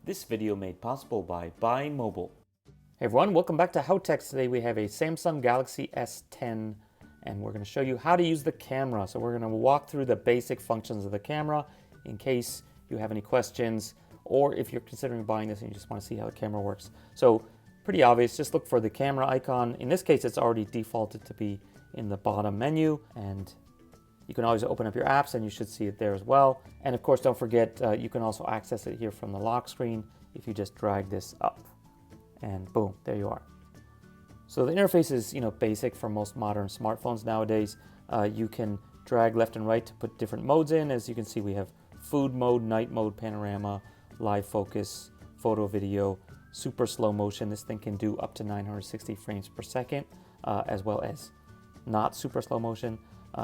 This video made possible by Buy Mobile. Hey everyone, welcome back to Howtechs. Today we have a Samsung Galaxy S10 and we're going to show you how to use the camera. So we're going to walk through the basic functions of the camera in case you have any questions or if you're considering buying this and you just want to see how the camera works. So pretty obvious, just look for the camera icon. In this case, it's already defaulted to be in the bottom menu, and you can always open up your apps and you should see it there as well. And of course, don't forget, you can also access it here from the lock screen if you just drag this up. And boom, there you are. So the interface is, basic for most modern smartphones nowadays. You can drag left and right to put different modes in. As you can see, we have food mode, night mode, panorama, live focus, photo, video, super slow motion. This thing can do up to 960 frames per second, as well as not super slow motion.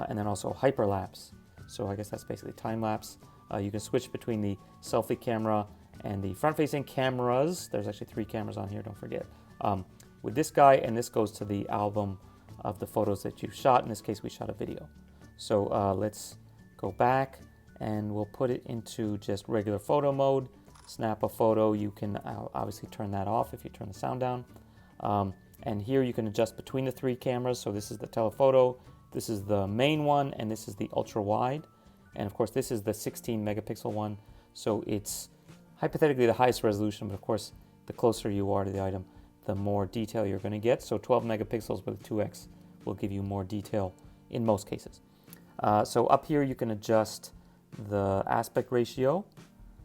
And then also hyperlapse. So I guess that's basically time lapse. You can switch between the selfie camera and the front-facing cameras. There's actually 3 cameras on here, don't forget. With this guy, and this goes to the album of the photos that you shot. In this case, we shot a video. So let's go back and we'll put it into just regular photo mode. Snap a photo. You can obviously turn that off if you turn the sound down. And here you can adjust between the 3 cameras. So this is the telephoto. This is the main one, and this is the ultra wide. And of course, this is the 16 megapixel one. So it's hypothetically the highest resolution, but of course, the closer you are to the item, the more detail you're going to get. So 12 megapixels with 2x will give you more detail in most cases. So up here, you can adjust the aspect ratio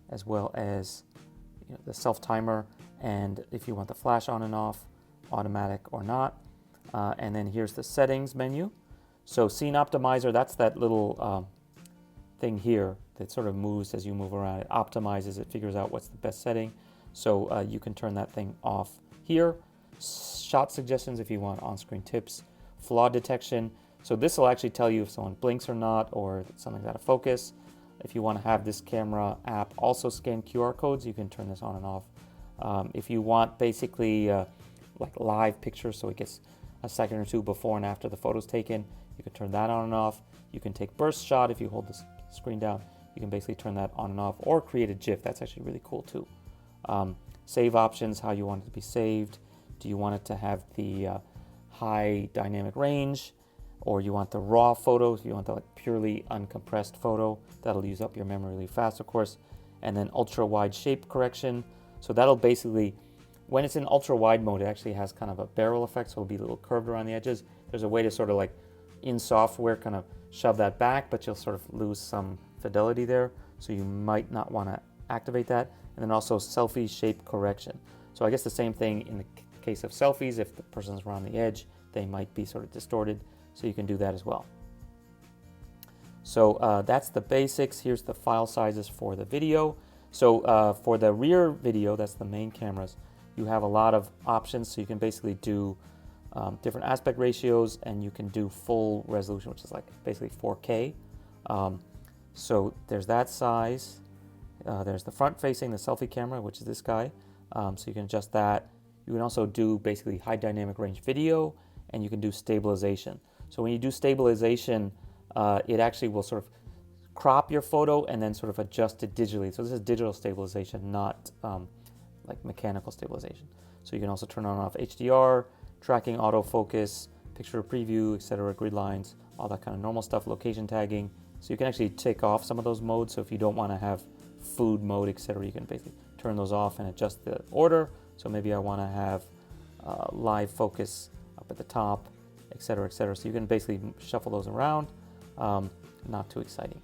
as well as the self timer, and if you want the flash on and off, automatic or not. And then here's the settings menu. So scene optimizer, that's that little thing here that sort of moves as you move around. It optimizes, it figures out what's the best setting. So you can turn that thing off here. Shot suggestions if you want on-screen tips. Flaw detection. So this will actually tell you if someone blinks or not, or something's out of focus. If you want to have this camera app also scan QR codes, you can turn this on and off. If you want basically like live pictures, so it gets a second or two before and after the photo's taken, you can turn that on and off. You can take burst shot if you hold the screen down. You can basically turn that on and off, or create a GIF. That's actually really cool too. Save options, how you want it to be saved. Do you want it to have the high dynamic range, or you want the raw photos? You want the purely uncompressed photo? That'll use up your memory really fast, of course. And then ultra wide shape correction. So that'll basically, when it's in ultra wide mode, it actually has kind of a barrel effect, so it'll be a little curved around the edges. There's a way to sort of in software kind of shove that back, but you'll sort of lose some fidelity there. So you might not want to activate that. And then also selfie shape correction. So I guess the same thing in the case of selfies. If the person's around the edge, they might be sort of distorted. So you can do that as well. So that's the basics. Here's the file sizes for the video. So for the rear video, that's the main cameras, you have a lot of options. So you can basically do different aspect ratios, and you can do full resolution, which is basically 4K. So there's that size. There's the front facing, the selfie camera, which is this guy. So you can adjust that. You can also do basically high dynamic range video, and you can do stabilization. So when you do stabilization, it actually will sort of crop your photo and then sort of adjust it digitally. So this is digital stabilization, not like mechanical stabilization. So you can also turn on and off HDR, tracking autofocus, picture preview, etc., grid lines, all that kind of normal stuff, location tagging. So you can actually take off some of those modes. So if you don't want to have food mode, etc., you can basically turn those off and adjust the order. So maybe I want to have live focus up at the top, etc., etc. So you can basically shuffle those around. Not too exciting.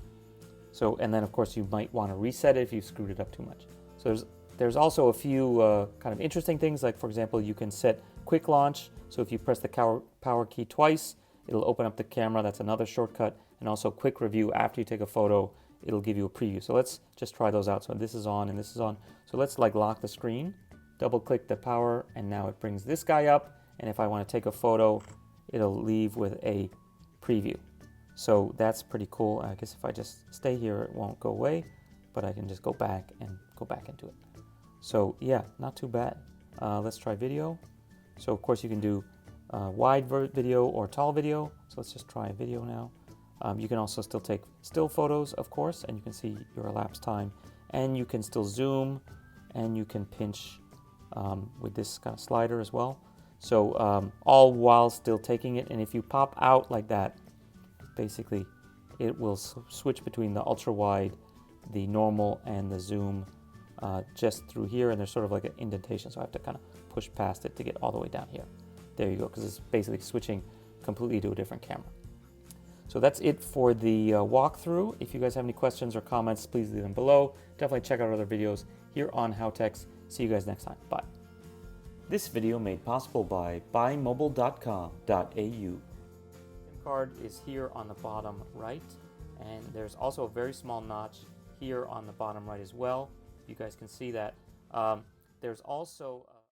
So, and then of course you might want to reset it if you screwed it up too much. So there's also a few kind of interesting things, like for example, you can set quick launch. So if you press the power key twice, it'll open up the camera. That's another shortcut. And also quick review after you take a photo, it'll give you a preview. So let's just try those out. So this is on and this is on. So let's lock the screen, double click the power, and now it brings this guy up. And if I want to take a photo, it'll leave with a preview. So that's pretty cool. I guess if I just stay here, it won't go away, but I can just go back and go back into it. So yeah, not too bad. Let's try video. So of course you can do wide video or tall video. So let's just try a video now. You can also still take still photos, of course, and you can see your elapsed time. And you can still zoom and you can pinch with this kind of slider as well. So all while still taking it, and if you pop out like that, basically it will switch between the ultra wide, the normal, and the zoom just through here, and there's sort of like an indentation, so I have to kind of push past it to get all the way down here. There you go, because it's basically switching completely to a different camera. So that's it for the walkthrough. If you guys have any questions or comments, please leave them below. Definitely check out other videos here on Howtechs. See you guys next time. Bye. This video made possible by buymobile.com.au. SIM card is here on the bottom right, and there's also a very small notch here on the bottom right as well. You guys can see that. There's also